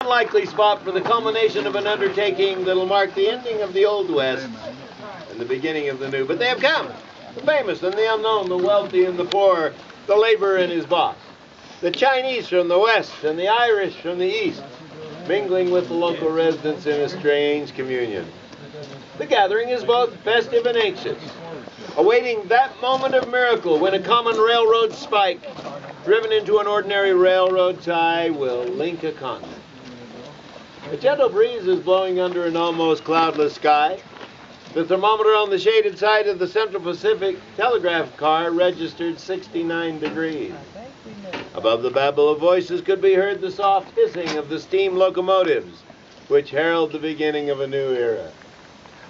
Unlikely spot for the culmination of an undertaking that'll mark the ending of the Old West and the beginning of the New. But they have come, the famous and the unknown, the wealthy and the poor, the laborer and his boss, the Chinese from the West and the Irish from the East, mingling with the local residents in a strange communion. The gathering is both festive and anxious, awaiting that moment of miracle when a common railroad spike, driven into an ordinary railroad tie, will link a continent. A gentle breeze is blowing under an almost cloudless sky. The thermometer on the shaded side of the Central Pacific Telegraph car registered 69 degrees. Above the babble of voices could be heard the soft hissing of the steam locomotives, which herald the beginning of a new era.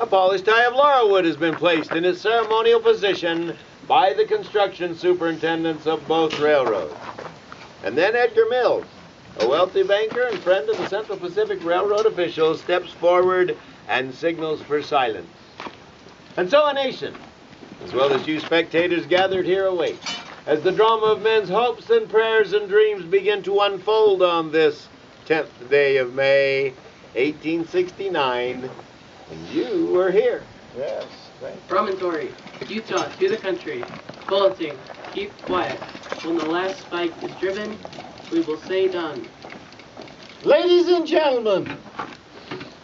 A polished tie of laurelwood has been placed in its ceremonial position by the construction superintendents of both railroads. And then Edgar Mills, a wealthy banker and friend of the Central Pacific Railroad officials, steps forward and signals for silence. And so a nation, as well as you spectators gathered here, awaits as the drama of men's hopes and prayers and dreams begin to unfold on this 10th day of May, 1869. And you were here. Yes, thank you. Promontory, Utah to the country. Bulletin, keep quiet. When the last spike is driven, we will say done. Ladies and gentlemen,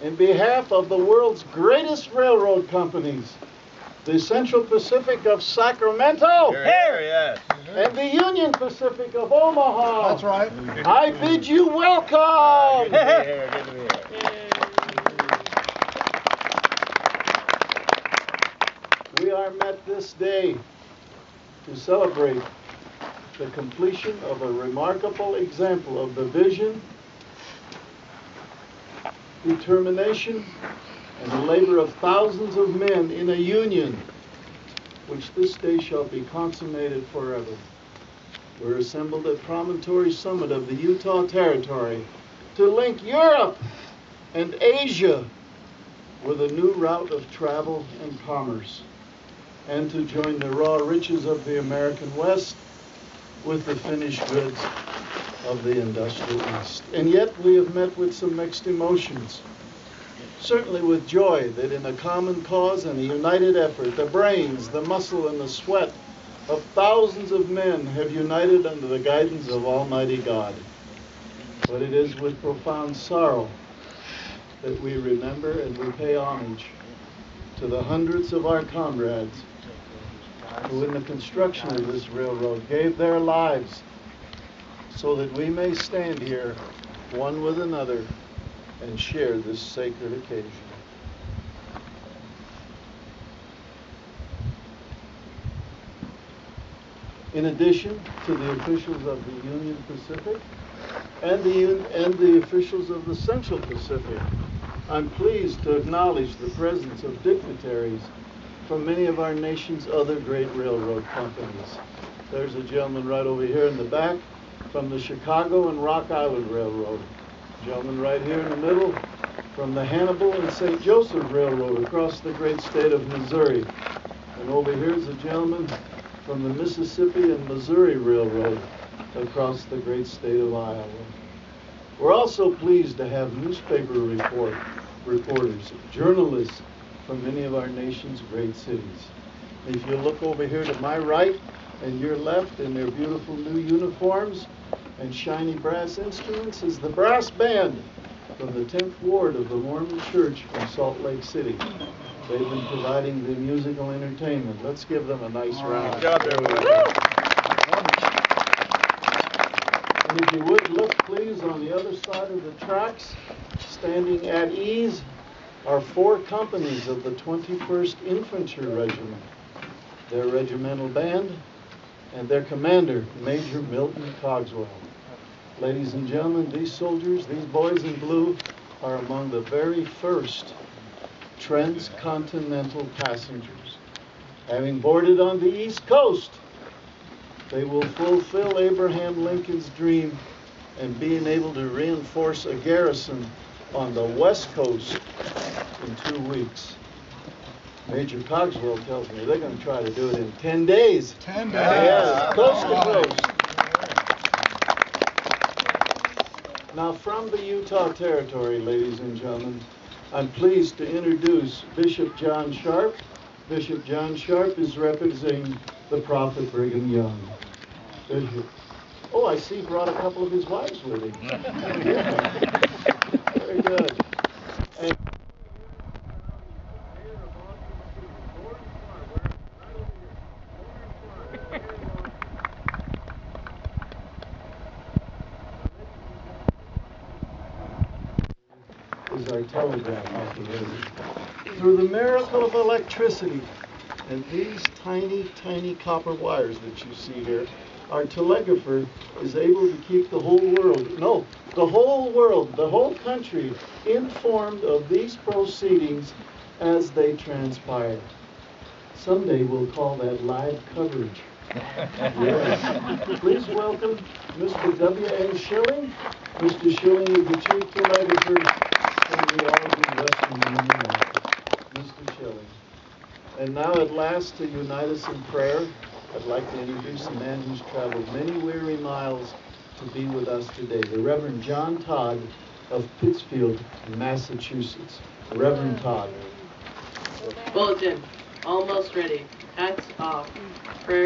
in behalf of the world's greatest railroad companies, the Central Pacific of Sacramento, Yes. and the Union Pacific of Omaha, That's right. I bid you welcome. Good to be here. Good to be here. We are met this day to celebrate the completion of a remarkable example of the vision, determination, and the labor of thousands of men in a union, which this day shall be consummated forever. We're assembled at Promontory Summit of the Utah Territory to link Europe and Asia with a new route of travel and commerce, and to join the raw riches of the American West with the finished goods of the industrial East. And yet we have met with some mixed emotions. Certainly with joy that in a common cause and a united effort, the brains, the muscle, and the sweat of thousands of men have united under the guidance of Almighty God. But it is with profound sorrow that we remember and we pay homage to the hundreds of our comrades who in the construction of this railroad gave their lives so that we may stand here one with another and share this sacred occasion. In addition to the officials of the Union Pacific and the officials of the Central Pacific, I'm pleased to acknowledge the presence of dignitaries from many of our nation's other great railroad companies. There's a gentleman right over here in the back from the Chicago and Rock Island Railroad. A gentleman right here in the middle from the Hannibal and St. Joseph Railroad across the great state of Missouri. And over here is a gentleman from the Mississippi and Missouri Railroad across the great state of Iowa. We're also pleased to have newspaper reporters, journalists from many of our nation's great cities. If you look over here to my right and your left in their beautiful new uniforms and shiny brass instruments is the brass band from the 10th Ward of the Mormon Church in Salt Lake City. They've been providing the musical entertainment. Let's give them a nice round. Good job, everybody. And if you would look, please, on the other side of the tracks, standing at ease, are 4 companies of the 21st Infantry Regiment, their regimental band, and their commander, Major Milton Cogswell. Ladies and gentlemen, these soldiers, these boys in blue, are among the very first transcontinental passengers. Having boarded on the East Coast, they will fulfill Abraham Lincoln's dream and being able to reinforce a garrison on the West Coast in 2 weeks. Major Cogswell tells me they're going to try to do it in 10 days. 10 days. Yes, coast to coast. Now, from the Utah Territory, ladies and gentlemen, I'm pleased to introduce Bishop John Sharp. Bishop John Sharp is representing the prophet Brigham Young. Bishop. Oh, I see he brought a couple of his wives with him. Yeah. Very good. And is our telegraph operator. Through the miracle of electricity and these tiny, tiny copper wires that you see here, our telegrapher is able to keep the whole world, the whole country informed of these proceedings as they transpire. Someday we'll call that live coverage. Yes. Please welcome Mr. W.A. Schilling. Mr. Schilling is the chief telegrapher from the Oregon Western Union Office. Mr. Schilling. And now at last, to unite us in prayer, I'd like to introduce a man who's traveled many weary miles to be with us today, the Reverend John Todd of Pittsfield, Massachusetts. Reverend Todd. Bulletin, almost ready. Hats off. Prayer.